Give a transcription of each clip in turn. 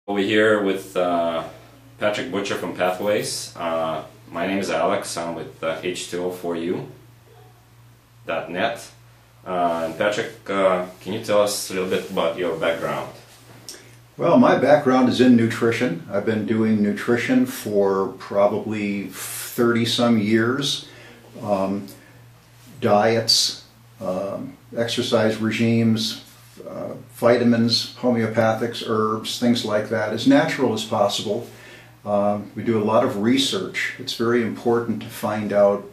Over here with Patrick Butcher from Pathways. My name is Alex. I'm with H2O4U.net. And Patrick, can you tell us a little bit about your background? Well, my background is in nutrition. I've been doing nutrition for probably 30-some years. Diets, exercise regimes, vitamins, homeopathics, herbs, things like that, as natural as possible. We do a lot of research. It's very important to find out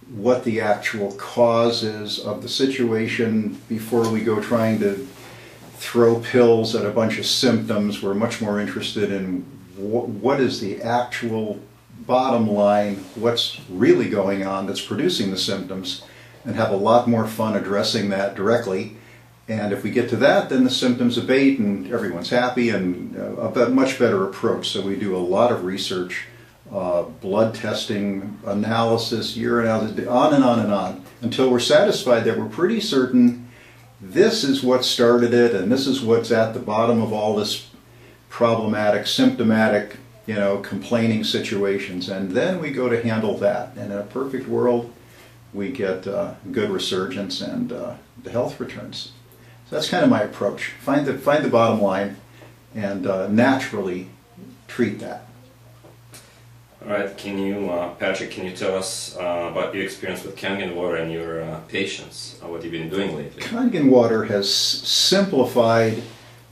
what the actual cause is of the situation before we go trying to throw pills at a bunch of symptoms. We're much more interested in what is the actual bottom line, what's really going on that's producing the symptoms, and have a lot more fun addressing that directly. And if we get to that, then the symptoms abate and everyone's happy, and a much better approach. So we do a lot of research, blood testing, analysis, urine analysis, on and on and on, until we're satisfied that we're pretty certain this is what started it and this is what's at the bottom of all this problematic, symptomatic, complaining situations. And then we go to handle that. And in a perfect world, we get good resurgence and the health returns. So that's kind of my approach. Find the bottom line and naturally treat that. All right, Patrick, can you tell us about your experience with Kangen water and your patients? What you've been doing lately? Kangen water has simplified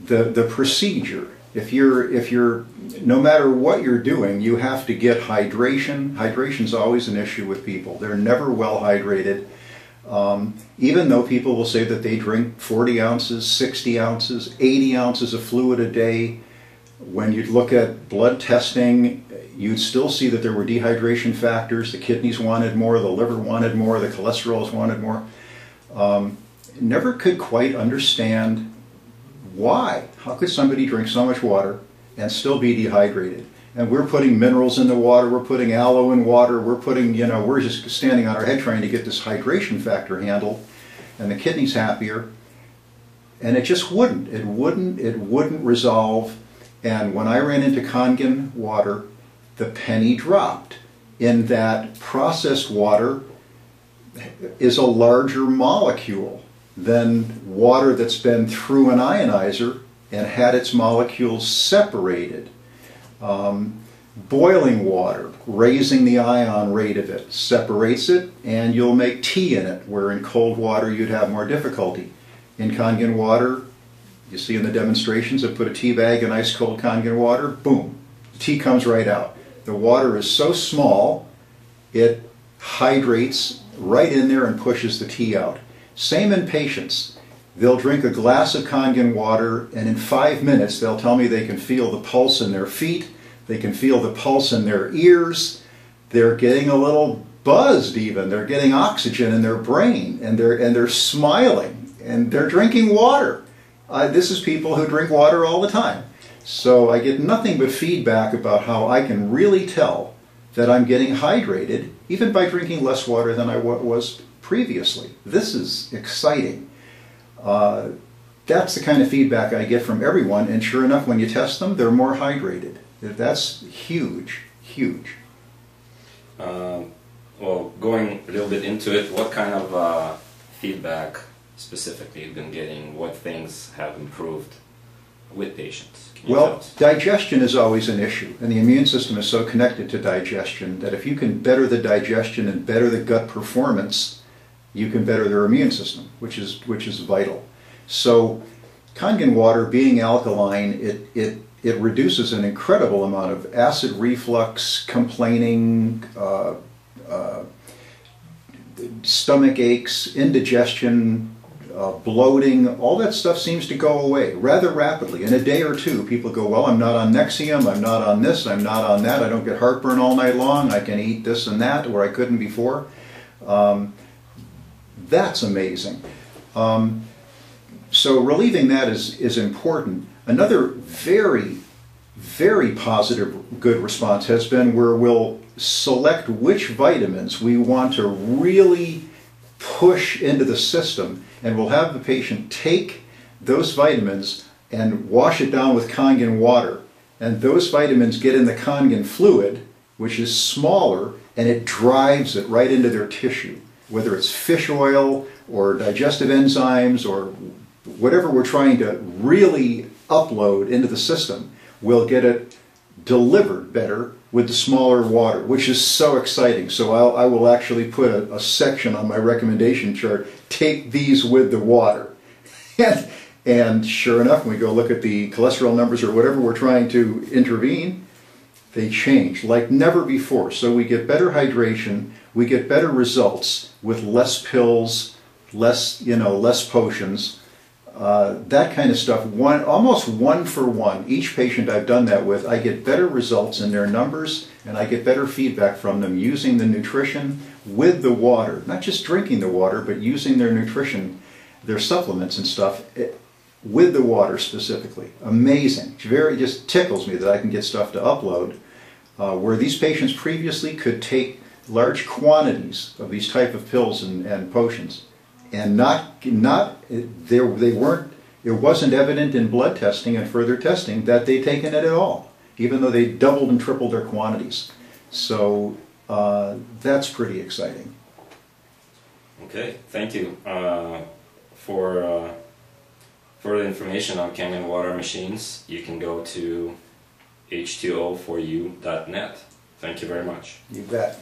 the procedure. If you're no matter what you're doing, you have to get hydration. Hydration's always an issue with people. They're never well hydrated. Even though people will say that they drink 40 ounces, 60 ounces, 80 ounces of fluid a day, when you look at blood testing, you'd still see that there were dehydration factors. The kidneys wanted more, the liver wanted more, the cholesterols wanted more. Never could quite understand why. How could somebody drink so much water and still be dehydrated? And we're putting minerals in the water, we're putting aloe in water, we're just standing on our head trying to get this hydration factor handled, and the kidney's happier. And it just wouldn't. It wouldn't resolve. And when I ran into Kangen water, the penny dropped, in that processed water is a larger molecule than water that's been through an ionizer and had its molecules separated. Boiling water, raising the ion rate of it, separates it, and you'll make tea in it, where in cold water you'd have more difficulty. In Kangen water, you see in the demonstrations, I put a tea bag in ice cold Kangen water, boom, the tea comes right out. The water is so small, it hydrates right in there and pushes the tea out. Same in patients. They'll drink a glass of Kangen water, and in 5 minutes they'll tell me they can feel the pulse in their feet, they can feel the pulse in their ears, they're getting a little buzzed even, they're getting oxygen in their brain, and they're smiling, and they're drinking water. This is people who drink water all the time. So I get nothing but feedback about how I can really tell that I'm getting hydrated, even by drinking less water than I was previously. This is exciting. That's the kind of feedback I get from everyone, and sure enough, when you test them, they're more hydrated. That's huge, huge. Well, going a little bit into it, what kind of feedback specifically you've been getting? What things have improved with patients? Can you tell us? Digestion is always an issue, and the immune system is so connected to digestion that if you can better the digestion and better the gut performance, you can better their immune system, which is vital. So Kangen water, being alkaline, it reduces an incredible amount of acid reflux, complaining, stomach aches, indigestion, bloating. All that stuff seems to go away rather rapidly. In a day or two, people go, well, I'm not on Nexium, I'm not on this, I'm not on that, I don't get heartburn all night long, I can eat this and that, where I couldn't before. That's amazing. So relieving that is important. Another very, very positive, good response has been where we'll select which vitamins we want to really push into the system, and we'll have the patient take those vitamins and wash it down with Kangen water. And those vitamins get in the Kangen fluid, which is smaller, and it drives it right into their tissue. Whether it's fish oil or digestive enzymes or whatever we're trying to really upload into the system, we'll get it delivered better with the smaller water, which is so exciting. So I will actually put a section on my recommendation chart, take these with the water. And sure enough, when we go look at the cholesterol numbers or whatever we're trying to intervene, they change like never before. So we get better hydration, we get better results with less pills, less potions, that kind of stuff. Almost one for one. Each patient I've done that with, I get better results in their numbers, and I get better feedback from them using the nutrition with the water. Not just drinking the water, but using their nutrition, their supplements and stuff, with the water specifically. Amazing. It just tickles me that I can get stuff to upload. Where these patients previously could take large quantities of these type of pills and potions, and it wasn't evident in blood testing and further testing that they'd taken it at all, even though they doubled and tripled their quantities. So that's pretty exciting. Okay, thank you for further information on Kangen water machines. You can go to h2o4u.net. Thank you very much. You bet.